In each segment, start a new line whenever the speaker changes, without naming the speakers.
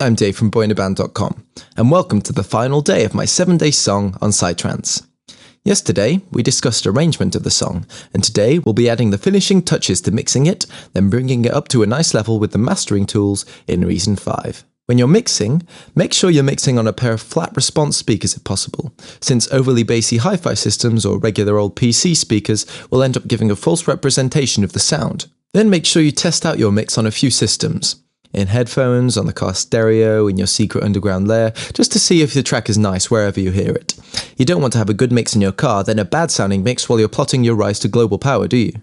I'm Dave from boyinaband.com, and welcome to the final day of my 7-day song on Psytrance. Yesterday, we discussed arrangement of the song, and today we'll be adding the finishing touches to mixing it, then bringing it up to a nice level with the mastering tools in Reason 5. When you're mixing, make sure you're mixing on a pair of flat response speakers if possible, since overly bassy hi-fi systems or regular old PC speakers will end up giving a false representation of the sound. Then make sure you test out your mix on a few systems. In headphones, on the car stereo, in your secret underground lair, just to see if the track is nice wherever you hear it. You don't want to have a good mix in your car, then a bad sounding mix while you're plotting your rise to global power, do you?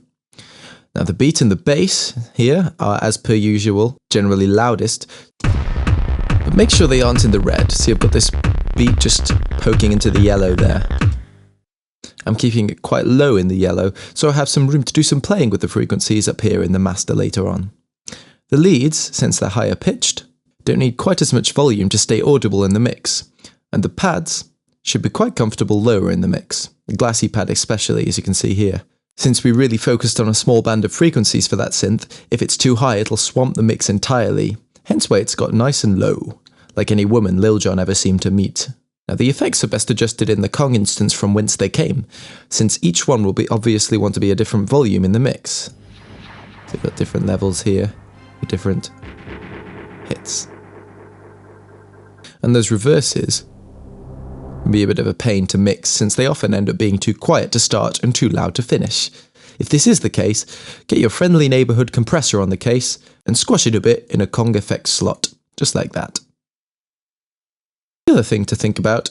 Now the beat and the bass here are, as per usual, generally loudest, but make sure they aren't in the red. See, I've got this beat just poking into the yellow there. I'm keeping it quite low in the yellow, so I have some room to do some playing with the frequencies up here in the master later on. The leads, since they're higher pitched, don't need quite as much volume to stay audible in the mix, and the pads should be quite comfortable lower in the mix, the glassy pad especially, as you can see here. Since we really focused on a small band of frequencies for that synth, if it's too high it'll swamp the mix entirely, hence why it's got nice and low, like any woman Lil Jon ever seemed to meet. Now the effects are best adjusted in the Kong instance from whence they came, since each one will obviously want to be a different volume in the mix. So we've got different levels here, different hits. And those reverses can be a bit of a pain to mix, since they often end up being too quiet to start and too loud to finish. If this is the case, get your friendly neighborhood compressor on the case and squash it a bit in a Kong effects slot, just like that. The other thing to think about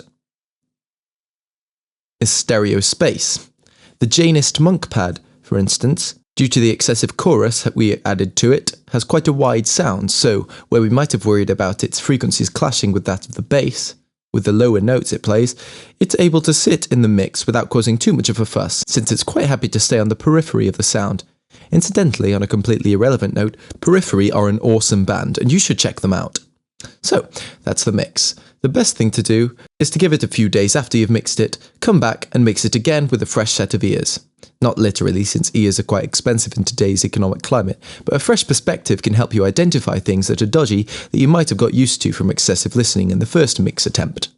is stereo space. The Janist Monk pad, for instance, due to the excessive chorus that we added to it, has quite a wide sound, so where we might have worried about its frequencies clashing with that of the bass, with the lower notes it plays, it's able to sit in the mix without causing too much of a fuss, since it's quite happy to stay on the periphery of the sound. Incidentally, on a completely irrelevant note, Periphery are an awesome band, and you should check them out. So, that's the mix. The best thing to do is to give it a few days after you've mixed it, come back and mix it again with a fresh set of ears. Not literally, since ears are quite expensive in today's economic climate, but a fresh perspective can help you identify things that are dodgy that you might have got used to from excessive listening in the first mix attempt.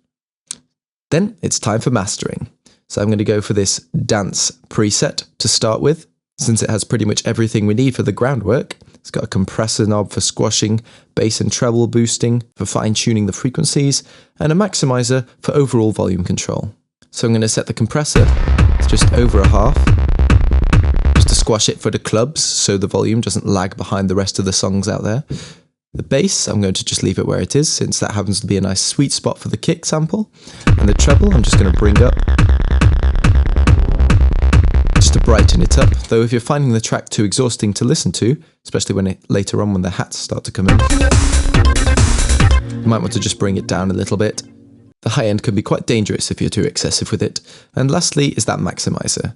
Then it's time for mastering. So I'm going to go for this dance preset to start with, since it has pretty much everything we need for the groundwork. It's got a compressor knob for squashing, bass and treble boosting, for fine-tuning the frequencies, and a maximizer for overall volume control. So I'm going to set the compressor to just over a half, just to squash it for the clubs so the volume doesn't lag behind the rest of the songs out there. The bass, I'm going to just leave it where it is, since that happens to be a nice sweet spot for the kick sample. And the treble, I'm just going to bring up, just to brighten it up, though if you're finding the track too exhausting to listen to, especially when later on when the hats start to come in, you might want to just bring it down a little bit. The high end can be quite dangerous if you're too excessive with it. And lastly is that maximizer.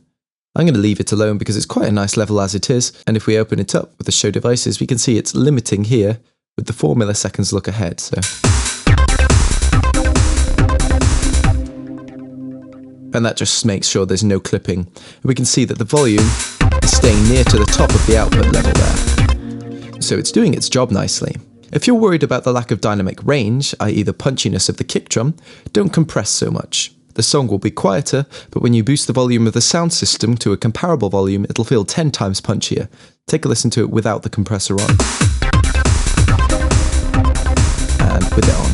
I'm going to leave it alone because it's quite a nice level as it is, and if we open it up with the show devices, we can see it's limiting here with the 4 milliseconds look ahead. So, and that just makes sure there's no clipping. We can see that the volume is staying near to the top of the output level there. So it's doing its job nicely. If you're worried about the lack of dynamic range, i.e. the punchiness of the kick drum, don't compress so much. The song will be quieter, but when you boost the volume of the sound system to a comparable volume, it'll feel 10 times punchier. Take a listen to it without the compressor on. And with it on.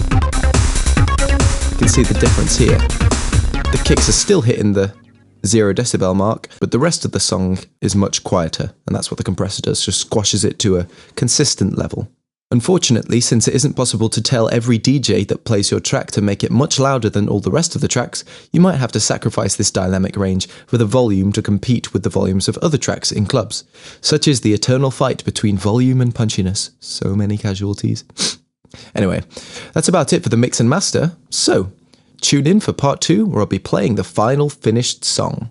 You can see the difference here. The kicks are still hitting the 0 decibel mark, but the rest of the song is much quieter, and that's what the compressor does, just squashes it to a consistent level. Unfortunately, since it isn't possible to tell every DJ that plays your track to make it much louder than all the rest of the tracks, you might have to sacrifice this dynamic range for the volume to compete with the volumes of other tracks in clubs. Such is the eternal fight between volume and punchiness. So many casualties. Anyway, that's about it for the mix and master, so tune in for part 2 where I'll be playing the final finished song.